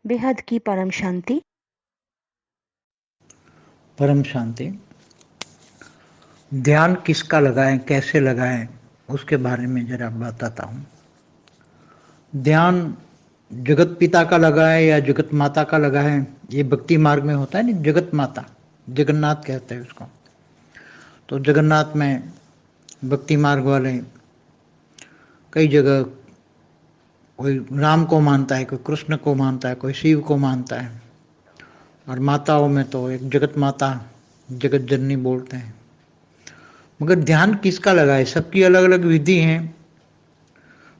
बेहद की परम शांति। परम शांति। ध्यान किसका लगाएं, कैसे लगाएं, उसके बारे में जरा बताता हूँ। ध्यान जगत पिता का लगाएं या जगत माता का लगाएं, ये भक्ति मार्ग में होता है नहीं। जगत माता, जगन्नाथ कहते हैं उसको। तो जगन्नाथ में भक्ति मार्ग वाले कई जगह कोई राम को मानता है, कोई कृष्ण को मानता है, कोई शिव को मानता है। और माताओं में तो एक जगत माता, जगत जननी बोलते हैं। मगर ध्यान किसका लगाए, सबकी अलग अलग विधि हैं।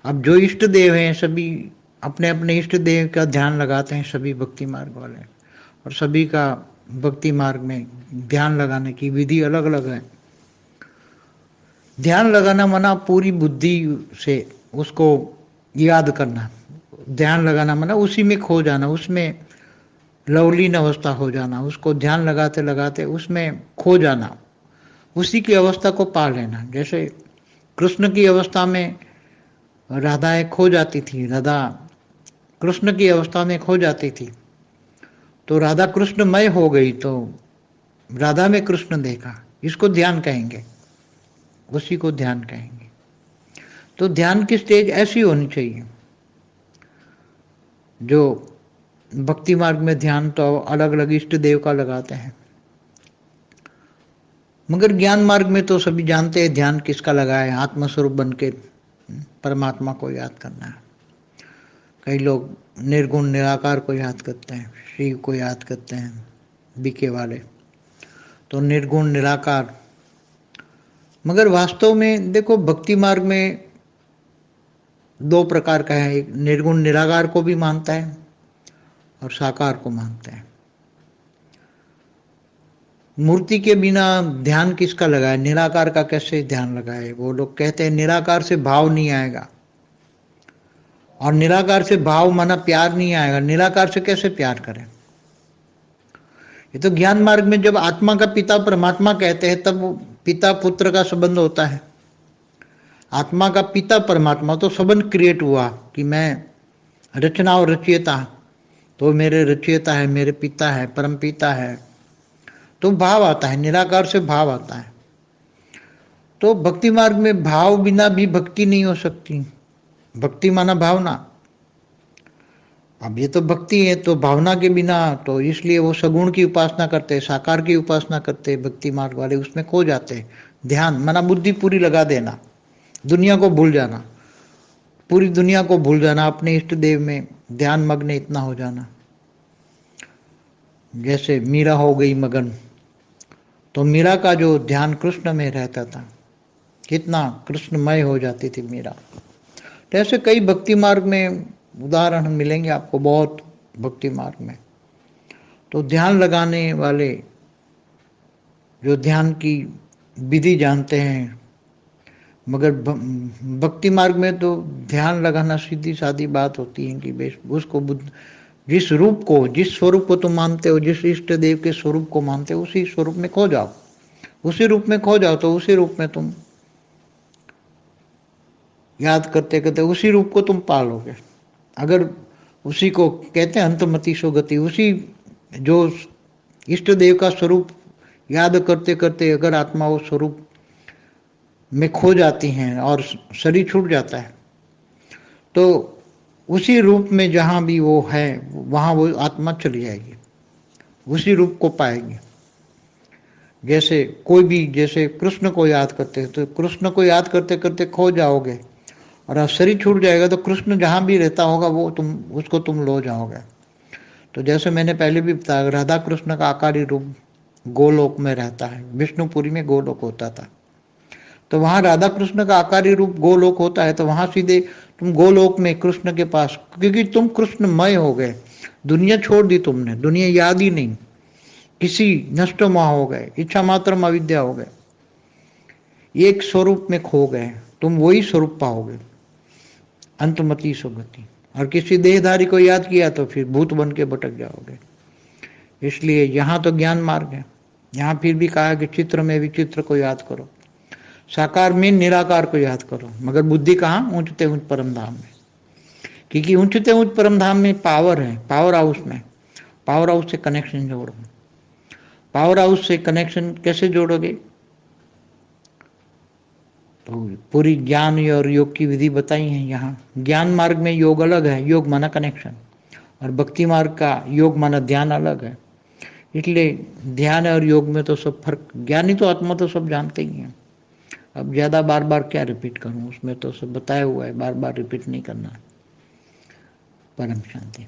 अब जो इष्ट देव हैं सभी अपने अपने इष्ट देव का ध्यान लगाते हैं, सभी भक्ति मार्ग वाले। और सभी का भक्ति मार्ग में ध्यान लगाने की विधि अलग अलग है। ध्यान लगाना मना पूरी बुद्धि से उसको याद करना। ध्यान लगाना मना उसी में खो जाना, उसमें लवलीन अवस्था हो जाना, उसको ध्यान लगाते लगाते उसमें खो जाना, उसी की अवस्था को पा लेना। जैसे कृष्ण की अवस्था में राधाएं खो जाती थी, राधा कृष्ण की अवस्था में खो जाती थी, तो राधा कृष्णमय हो गई, तो राधा में कृष्ण देखा, इसको ध्यान कहेंगे, उसी को ध्यान कहेंगे। तो ध्यान की स्टेज ऐसी होनी चाहिए। जो भक्ति मार्ग में ध्यान तो अलग अलग इष्ट देव का लगाते हैं, मगर ज्ञान मार्ग में तो सभी जानते हैं ध्यान किसका लगाए, आत्मस्वरूप बन के परमात्मा को याद करना है। कई लोग निर्गुण निराकार को याद करते हैं, शिव को याद करते हैं, बीके वाले तो निर्गुण निराकार। मगर वास्तव में देखो, भक्ति मार्ग में दो प्रकार का है। एक निर्गुण निराकार को भी मानता है और साकार को मानता है। मूर्ति के बिना ध्यान किसका लगाए, निराकार का कैसे ध्यान लगाए। वो लोग कहते हैं निराकार से भाव नहीं आएगा, और निराकार से भाव माना प्यार नहीं आएगा। निराकार से कैसे प्यार करें। ये तो ज्ञान मार्ग में जब आत्मा का पिता परमात्मा कहते हैं, तब पिता पुत्र का संबंध होता है। आत्मा का पिता परमात्मा, तो संबंध क्रिएट हुआ कि मैं रचना और रचयिता, तो मेरे रचयिता है, मेरे पिता है, परम पिता है, तो भाव आता है। निराकार से भाव आता है। तो भक्ति मार्ग में भाव बिना भी भक्ति नहीं हो सकती। भक्ति माना भावना। अब ये तो भक्ति है, तो भावना के बिना, तो इसलिए वो सगुण की उपासना करते, साकार की उपासना करते भक्ति मार्ग वाले, उसमें खो जाते। ध्यान माना बुद्धि पूरी लगा देना, दुनिया को भूल जाना, पूरी दुनिया को भूल जाना, अपने इष्ट देव में ध्यान मग्न इतना हो जाना। जैसे मीरा हो गई मगन, तो मीरा का जो ध्यान कृष्ण में रहता था, कितना कृष्णमय हो जाती थी मीरा। तो ऐसे कई भक्ति मार्ग में उदाहरण मिलेंगे आपको, बहुत भक्ति मार्ग में। तो ध्यान लगाने वाले जो ध्यान की विधि जानते हैं, मगर भक्ति मार्ग में तो ध्यान लगाना सीधी सादी बात होती है कि बेश उसको जिस रूप को, जिस स्वरूप को तुम मानते हो, जिस इष्ट देव के स्वरूप को मानते हो, उसी स्वरूप में खो जाओ। उसी रूप में खो जाओ, तो उसी रूप में तुम याद करते करते उसी रूप को तुम पालोगे। अगर उसी को कहते हैं अंतमति सो गति, उसी जो इष्ट देव का स्वरूप याद करते करते अगर आत्मा वो स्वरूप में खो जाती हैं और शरीर छूट जाता है, तो उसी रूप में जहाँ भी वो है वहाँ वो आत्मा चली जाएगी, उसी रूप को पाएगी। जैसे कोई भी, जैसे कृष्ण को याद करते हैं, तो कृष्ण को याद करते करते खो जाओगे, और अब शरीर छूट जाएगा तो कृष्ण जहाँ भी रहता होगा वो उसको तुम लो जाओगे। तो जैसे मैंने पहले भी बताया, राधा कृष्ण का आकारी रूप गोलोक में रहता है, विष्णुपुरी में गोलोक होता था, तो वहाँ राधा कृष्ण का आकारी रूप गोलोक होता है, तो वहाँ सीधे तुम गोलोक में कृष्ण के पास, क्योंकि तुम कृष्णमय हो गए। दुनिया छोड़ दी तुमने, दुनिया याद ही नहीं, किसी नष्ट मोह हो गए, इच्छा मात्र अविद्या हो गए, एक स्वरूप में खो गए, तुम वही स्वरूप पाओगे, अंतमति सुगति। और किसी देहधारी को याद किया तो फिर भूत बन के भटक जाओगे। इसलिए यहाँ तो ज्ञान मार्ग है, यहाँ फिर भी कहा कि चित्र में विचित्र को याद करो, साकार में निराकार को याद करो, मगर बुद्धि कहाँ, ऊंचते ऊंच परम धाम में। क्योंकि ऊंचते ऊंच परम धाम में पावर है, पावर हाउस में, पावर हाउस से कनेक्शन जोड़ो। पावर हाउस से कनेक्शन कैसे जोड़ोगे? तो पूरी ज्ञान और योग की विधि बताई है यहाँ। ज्ञान मार्ग में योग अलग है, योग माना कनेक्शन, और भक्ति मार्ग का योग माना ध्यान अलग है। इसलिए ध्यान और योग में तो सब फर्क, ज्ञानी तो आत्मा तो सब जानते ही हैं। अब ज़्यादा बार बार क्या रिपीट करूं, उसमें तो सब बताया हुआ है, बार बार रिपीट नहीं करना। परम शांति।